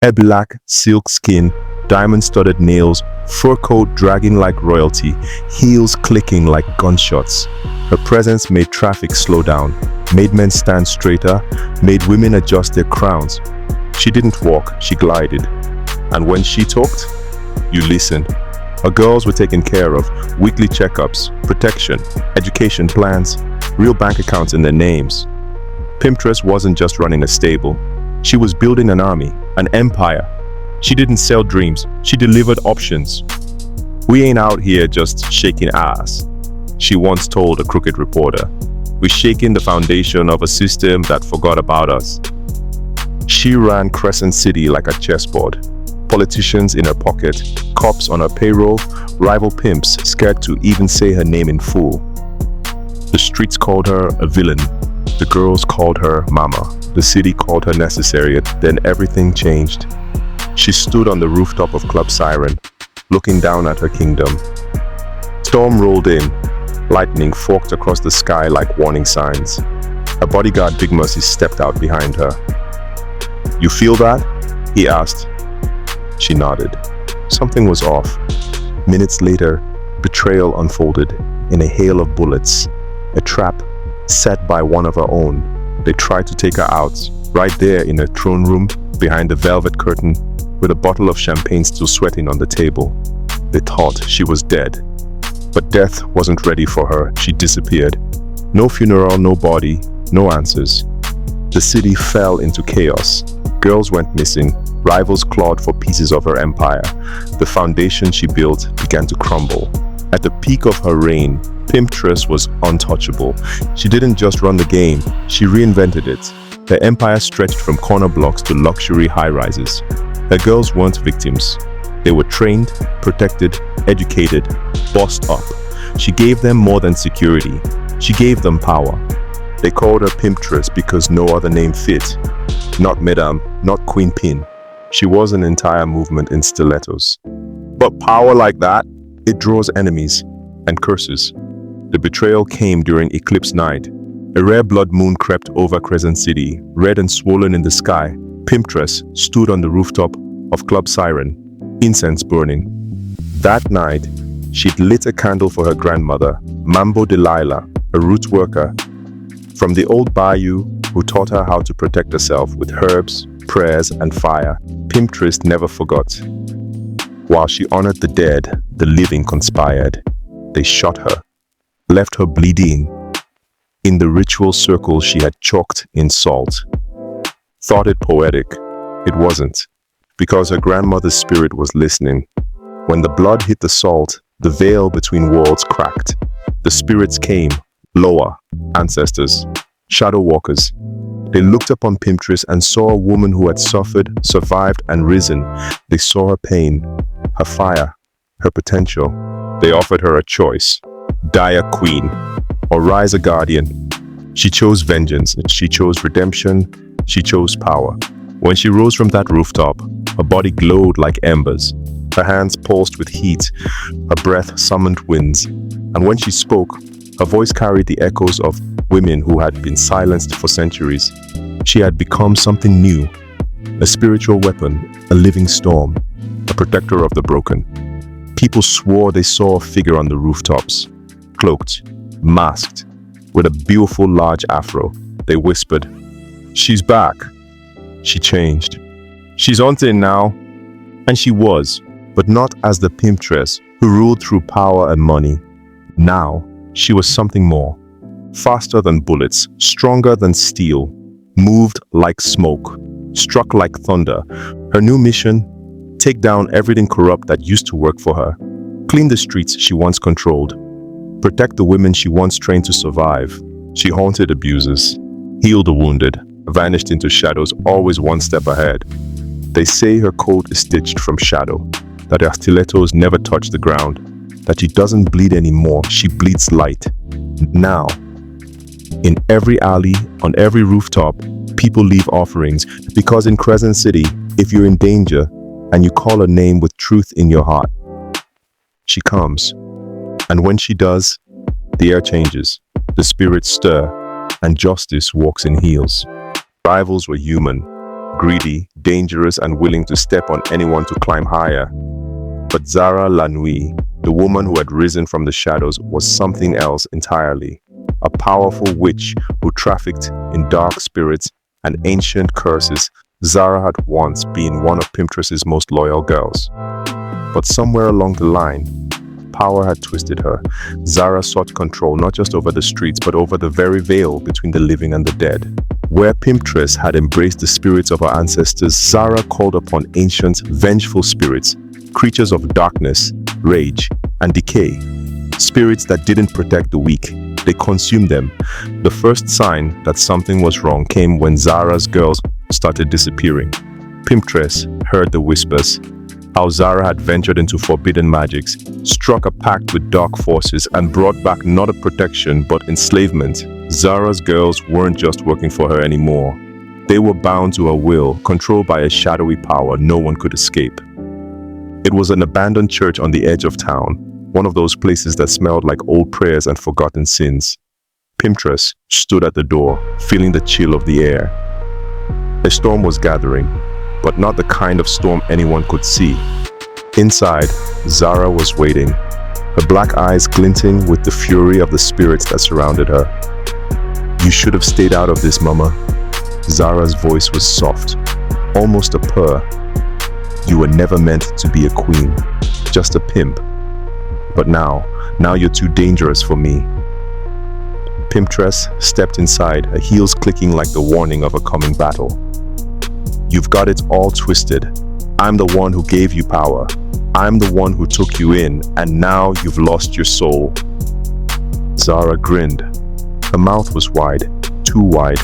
A black silk skin, diamond-studded nails, fur coat dragging like royalty, heels clicking like gunshots. Her presence made traffic slow down, made men stand straighter, made women adjust their crowns. She didn't walk, she glided. And when she talked, you listened. Her girls were taken care of, weekly checkups, protection, education plans, real bank accounts in their names. Pimptress wasn't just running a stable. She was building an army, an empire. She didn't sell dreams, she delivered options. "We ain't out here just shaking ass," she once told a crooked reporter. "We're shaking the foundation of a system that forgot about us." She ran Crescent City like a chessboard. Politicians in her pocket, cops on her payroll, rival pimps scared to even say her name in full. The streets called her a villain. The girls called her mama. The city called her necessary. Then everything changed. She stood on the rooftop of Club Siren, looking down at her kingdom. Storm rolled in. Lightning forked across the sky like warning signs. A bodyguard, Big Mercy, stepped out behind her. "You feel that?" he asked. She nodded. Something was off. Minutes later, betrayal unfolded in a hail of bullets. A trap set by one of her own. They tried to take her out, right there in her throne room, behind the velvet curtain, with a bottle of champagne still sweating on the table. They thought she was dead. But death wasn't ready for her. She disappeared. No funeral, no body, no answers. The city fell into chaos. Girls went missing. Rivals clawed for pieces of her empire. The foundation she built began to crumble. At the peak of her reign, Pimptress was untouchable. She didn't just run the game, she reinvented it. Her empire stretched from corner blocks to luxury high-rises. Her girls weren't victims. They were trained, protected, educated, bossed up. She gave them more than security. She gave them power. They called her Pimptress because no other name fit. Not Madame, not Queen Pin. She was an entire movement in stilettos. But power like that, it draws enemies and curses. The betrayal came during eclipse night. A rare blood moon crept over Crescent City, red and swollen in the sky. Pimptress stood on the rooftop of Club Siren, incense burning. That night, she'd lit a candle for her grandmother, Mambo Delilah, a root worker from the old bayou who taught her how to protect herself with herbs, prayers, and fire. Pimptress never forgot. While she honored the dead, the living conspired. They shot her, left her bleeding. In the ritual circle she had chalked in salt. Thought it poetic. It wasn't, because her grandmother's spirit was listening. When the blood hit the salt, the veil between worlds cracked. The spirits came, lower, ancestors, shadow walkers. They looked upon Pimptress and saw a woman who had suffered, survived, and risen. They saw her pain, her fire, her potential. They offered her a choice: die a queen or rise a guardian. She chose vengeance, she chose redemption, she chose power. When she rose from that rooftop, her body glowed like embers. Her hands pulsed with heat, her breath summoned winds. And when she spoke, her voice carried the echoes of women who had been silenced for centuries. She had become something new, a spiritual weapon, a living storm, a protector of the broken. People swore they saw a figure on the rooftops, cloaked, masked, with a beautiful large afro. They whispered, "She's back." She changed. She's haunting now. And she was, but not as the Pimptress who ruled through power and money. Now, she was something more. Faster than bullets, stronger than steel, moved like smoke, struck like thunder. Her new mission: take down everything corrupt that used to work for her. Clean the streets she once controlled. Protect the women she once trained to survive. She haunted abusers, healed the wounded, vanished into shadows, always one step ahead. They say her coat is stitched from shadow, that her stilettos never touch the ground, that she doesn't bleed anymore, she bleeds light. Now, in every alley, on every rooftop, people leave offerings, because in Crescent City, if you're in danger and you call her name with truth in your heart, she comes. And when she does, the air changes, the spirits stir, and justice walks in heels. Rivals were human, greedy, dangerous, and willing to step on anyone to climb higher. But Zara La Nuit, the woman who had risen from the shadows, was something else entirely. A powerful witch who trafficked in dark spirits and ancient curses. Zara had once been one of Pimptress's most loyal girls. But somewhere along the line, power had twisted her. Zara sought control not just over the streets, but over the very veil between the living and the dead. Where Pimptress had embraced the spirits of her ancestors, Zara called upon ancient, vengeful spirits, creatures of darkness, rage, and decay. Spirits that didn't protect the weak, they consumed them. The first sign that something was wrong came when Zara's girls started disappearing. Pimptress heard the whispers, how Zara had ventured into forbidden magics, struck a pact with dark forces, and brought back not a protection but enslavement. Zara's girls weren't just working for her anymore. They were bound to her will, controlled by a shadowy power no one could escape. It was an abandoned church on the edge of town, one of those places that smelled like old prayers and forgotten sins. Pimptress stood at the door, feeling the chill of the air. A storm was gathering, but not the kind of storm anyone could see. Inside, Zara was waiting, her black eyes glinting with the fury of the spirits that surrounded her. "You should have stayed out of this, Mama." Zara's voice was soft, almost a purr. "You were never meant to be a queen, just a pimp. But now you're too dangerous for me." Pimptress stepped inside, her heels clicking like the warning of a coming battle. "You've got it all twisted. I'm the one who gave you power. I'm the one who took you in, and now you've lost your soul." Zara grinned. Her mouth was wide, too wide,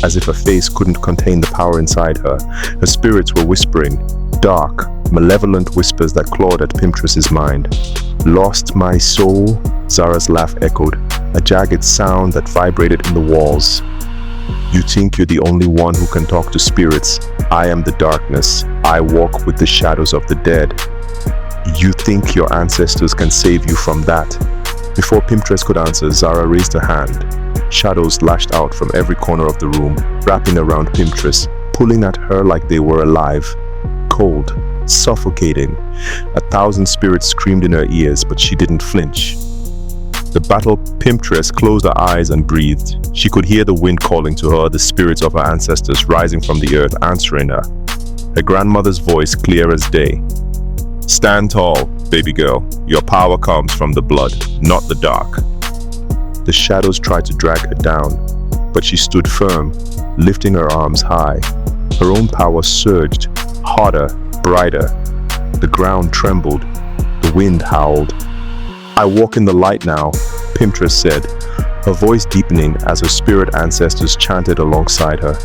as if her face couldn't contain the power inside her. Her spirits were whispering, dark, malevolent whispers that clawed at Pimptress's mind. "Lost my soul?" Zara's laugh echoed, a jagged sound that vibrated in the walls. "You think you're the only one who can talk to spirits? I am the darkness. I walk with the shadows of the dead. You think your ancestors can save you from that?" Before Pimptress could answer, Zara raised her hand. Shadows lashed out from every corner of the room, wrapping around Pimptress, pulling at her like they were alive. Cold, suffocating. 1,000 spirits screamed in her ears, but she didn't flinch. The battle Pimptress closed her eyes and breathed. She could hear the wind calling to her, the spirits of her ancestors rising from the earth, answering her. Her grandmother's voice clear as day. "Stand tall, baby girl. Your power comes from the blood, not the dark." The shadows tried to drag her down, but she stood firm, lifting her arms high. Her own power surged, harder, brighter. The ground trembled. The wind howled. "I walk in the light now," Pimptress said, her voice deepening as her spirit ancestors chanted alongside her.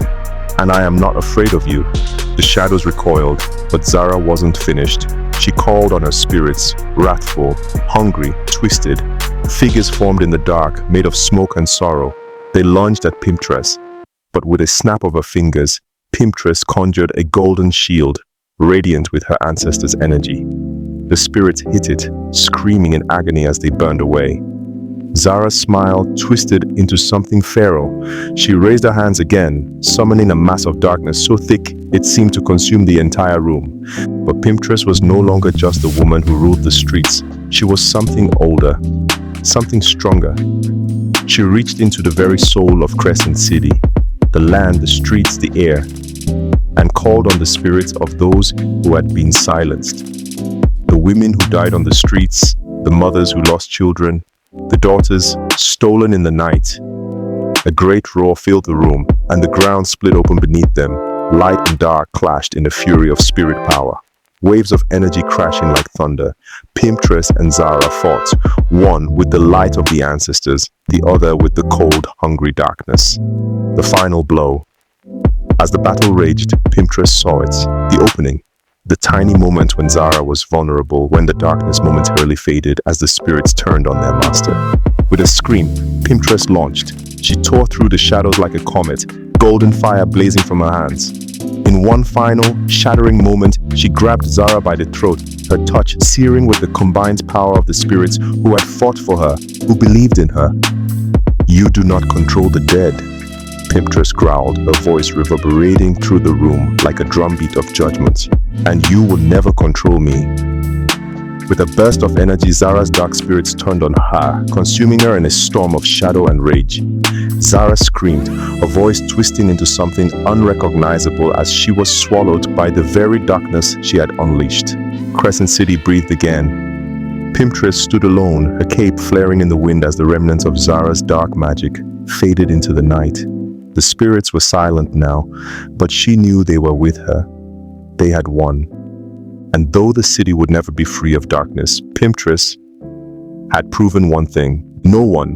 "And I am not afraid of you." The shadows recoiled, but Zara wasn't finished. She called on her spirits, wrathful, hungry, twisted. Figures formed in the dark, made of smoke and sorrow. They lunged at Pimptress, but with a snap of her fingers, Pimptress conjured a golden shield, radiant with her ancestors' energy. The spirits hit it, screaming in agony as they burned away. Zara's smile twisted into something feral. She raised her hands again, summoning a mass of darkness so thick it seemed to consume the entire room. But Pimptress was no longer just the woman who ruled the streets. She was something older, something stronger. She reached into the very soul of Crescent City, the land, the streets, the air, and called on the spirits of those who had been silenced. The women who died on the streets, the mothers who lost children, the daughters stolen in the night. A great roar filled the room, and the ground split open beneath them. Light and dark clashed in a fury of spirit power. Waves of energy crashing like thunder. Pimptress and Zara fought, one with the light of the ancestors, the other with the cold, hungry darkness. The final blow. As the battle raged, Pimptress saw it, the opening. The tiny moment when Zara was vulnerable, when the darkness momentarily faded as the spirits turned on their master. With a scream, Pimptress launched. She tore through the shadows like a comet, golden fire blazing from her hands. In one final, shattering moment, she grabbed Zara by the throat, her touch searing with the combined power of the spirits who had fought for her, who believed in her. "You do not control the dead," Pimptress growled, her voice reverberating through the room like a drumbeat of judgment. "And you will never control me." With a burst of energy, Zara's dark spirits turned on her, consuming her in a storm of shadow and rage. Zara screamed, her voice twisting into something unrecognizable as she was swallowed by the very darkness she had unleashed. Crescent City breathed again. Pimptress stood alone, her cape flaring in the wind as the remnants of Zara's dark magic faded into the night. The spirits were silent now, but she knew they were with her. They had won. And though the city would never be free of darkness, Pimptress had proven one thing: no one,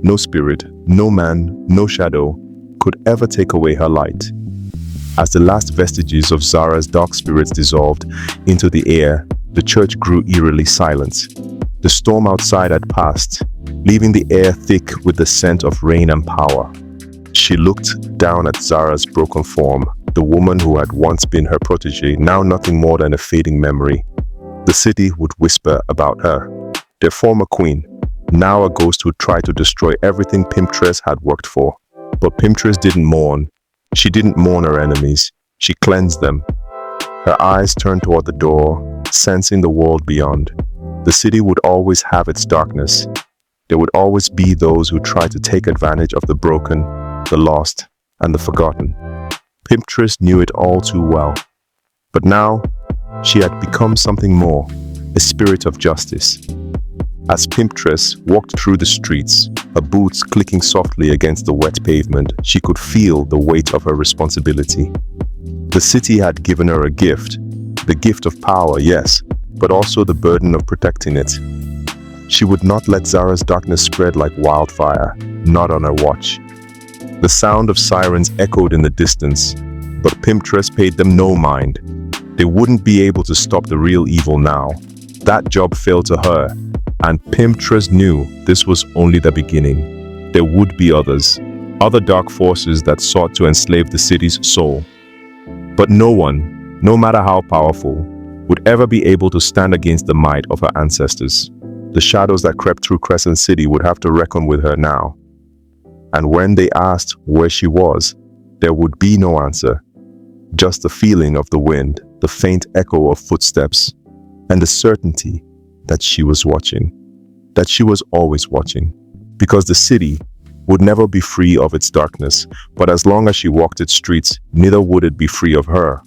no spirit, no man, no shadow could ever take away her light. As the last vestiges of Zara's dark spirits dissolved into the air, the church grew eerily silent. The storm outside had passed, leaving the air thick with the scent of rain and power. She looked down at Zara's broken form, the woman who had once been her protege, now nothing more than a fading memory. The city would whisper about her, their former queen, now a ghost who tried to destroy everything Pimptress had worked for. But Pimptress didn't mourn. She didn't mourn her enemies. She cleansed them. Her eyes turned toward the door, sensing the world beyond. The city would always have its darkness. There would always be those who tried to take advantage of the broken, the lost, and the forgotten. Pimptress knew it all too well. But now, she had become something more, a spirit of justice. As Pimptress walked through the streets, her boots clicking softly against the wet pavement, she could feel the weight of her responsibility. The city had given her a gift, the gift of power, yes, but also the burden of protecting it. She would not let Zara's darkness spread like wildfire, not on her watch. The sound of sirens echoed in the distance, but Pimptress paid them no mind. They wouldn't be able to stop the real evil now. That job fell to her, and Pimptress knew this was only the beginning. There would be others, other dark forces that sought to enslave the city's soul. But no one, no matter how powerful, would ever be able to stand against the might of her ancestors. The shadows that crept through Crescent City would have to reckon with her now. And when they asked where she was, there would be no answer. Just the feeling of the wind, the faint echo of footsteps, and the certainty that she was watching, that she was always watching. Because the city would never be free of its darkness, but as long as she walked its streets, neither would it be free of her.